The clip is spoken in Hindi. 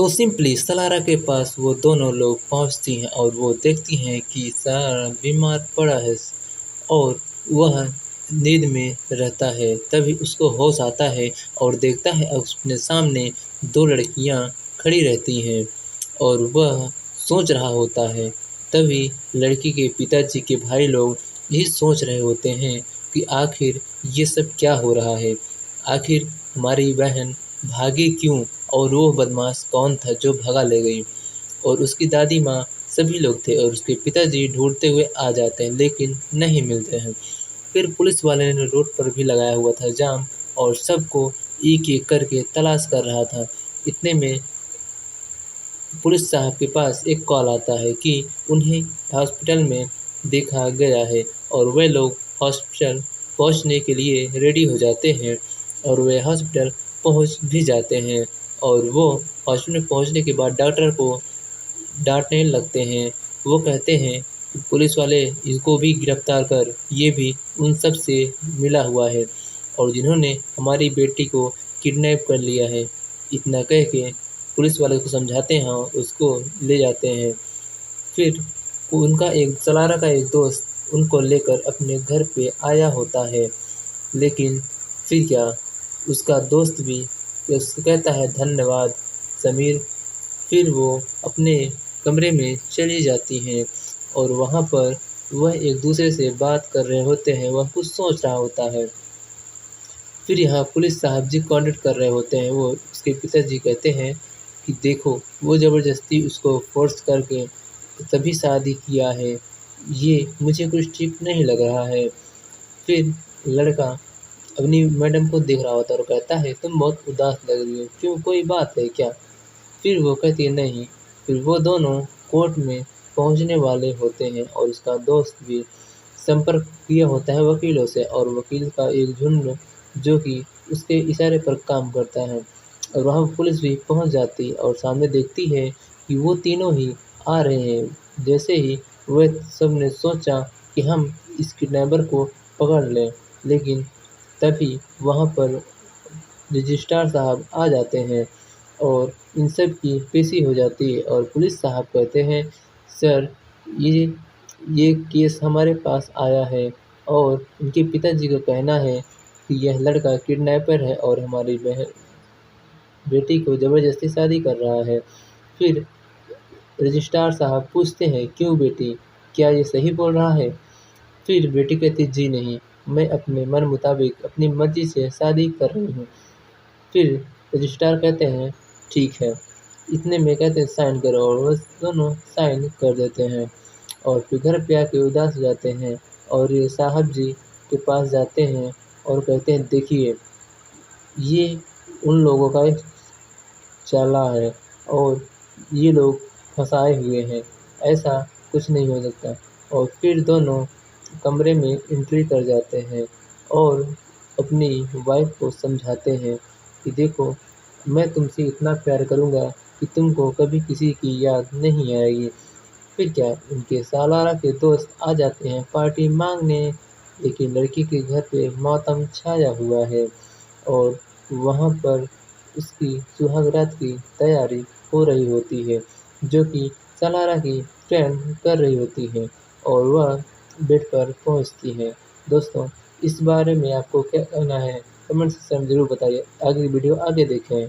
तो सिंपली सलारा के पास वो दोनों लोग पहुंचती हैं और वो देखती हैं कि सलारा बीमार पड़ा है और वह नींद में रहता है। तभी उसको होश आता है और देखता है अपने सामने दो लड़कियां खड़ी रहती हैं और वह सोच रहा होता है। तभी लड़की के पिताजी के भाई लोग यही सोच रहे होते हैं कि आखिर ये सब क्या हो रहा है, आखिर हमारी बहन भागी क्यों और वो बदमाश कौन था जो भगा ले गई। और उसकी दादी माँ सभी लोग थे और उसके पिताजी ढूंढते हुए आ जाते हैं लेकिन नहीं मिलते हैं। फिर पुलिस वाले ने रोड पर भी लगाया हुआ था जाम और सबको एक एक करके तलाश कर रहा था। इतने में पुलिस साहब के पास एक कॉल आता है कि उन्हें हॉस्पिटल में देखा गया है और वे लोग हॉस्पिटल पहुंचने के लिए रेडी हो जाते हैं और वे हॉस्पिटल पहुंच भी जाते हैं और वो हॉस्पिटल पहुंचने के बाद डॉक्टर को डांटने लगते हैं। वो कहते हैं कि पुलिस वाले इसको भी गिरफ्तार कर, ये भी उन सब से मिला हुआ है और जिन्होंने हमारी बेटी को किडनैप कर लिया है। इतना कह के पुलिस वाले को समझाते हैं और उसको ले जाते हैं। फिर उनका एक सलारा का एक दोस्त उनको लेकर अपने घर पे आया होता है, लेकिन फिर क्या, उसका दोस्त भी उसको कहता है धन्यवाद समीर। फिर वो अपने कमरे में चली जाती हैं और वहाँ पर वह एक दूसरे से बात कर रहे होते हैं, वह कुछ सोच रहा होता है। फिर यहाँ पुलिस साहब जी कांटेक्ट कर रहे होते हैं। वो उसके पिताजी कहते हैं कि देखो, वो ज़बरदस्ती उसको फोर्स करके तभी शादी किया है, ये मुझे कुछ ठीक नहीं लग रहा है। फिर लड़का अपनी मैडम को देख रहा होता है और कहता है तुम बहुत उदास लग रही हो, क्यों, कोई बात है क्या? फिर वो कहती है नहीं। फिर वो दोनों कोर्ट में पहुंचने वाले होते हैं और उसका दोस्त भी संपर्क किया होता है वकीलों से और वकील का एक झुंड जो कि उसके इशारे पर काम करता है। और वहाँ पुलिस भी पहुंच जाती और सामने देखती है कि वो तीनों ही आ रहे हैं। जैसे ही वह सब ने सोचा कि हम इस किडनैपर को पकड़ लें, लेकिन तभी वहाँ पर रजिस्ट्रार साहब आ जाते हैं और इन सब की पेशी हो जाती है और पुलिस साहब कहते हैं सर, ये ये केस हमारे पास आया है और उनके पिताजी का कहना है कि यह लड़का किडनैपर है और हमारी बेटी को ज़बरदस्ती शादी कर रहा है। फिर रजिस्ट्रार साहब पूछते हैं क्यों बेटी, क्या ये सही बोल रहा है? फिर बेटी कहती जी नहीं, मैं अपने मन मुताबिक अपनी मर्जी से शादी कर रही हूँ। फिर रजिस्ट्रार कहते हैं ठीक है। इतने में कहते हैं साइन करो और वो दोनों साइन कर देते हैं और फिर घर पे आके उदास हो जाते हैं और ये साहब जी के पास जाते हैं और कहते हैं देखिए, ये उन लोगों का एक चाला है और ये लोग फंसाए हुए हैं, ऐसा कुछ नहीं हो सकता। और फिर दोनों कमरे में एंट्री कर जाते हैं और अपनी वाइफ को समझाते हैं कि देखो, मैं तुमसे इतना प्यार करूँगा कि तुमको कभी किसी की याद नहीं आएगी। फिर क्या, उनके सालारा के दोस्त आ जाते हैं पार्टी मांगने, लेकिन लड़की के घर पे मातम छाया हुआ है और वहाँ पर उसकी सुहागरात की तैयारी हो रही होती है, जो कि सलारा की फ्रेंड कर रही होती है और वह बेड पर पहुँचती है। दोस्तों, इस बारे में आपको क्या कहना है? कमेंट सेक्शन में ज़रूर बताइए। आगे वीडियो आगे देखें।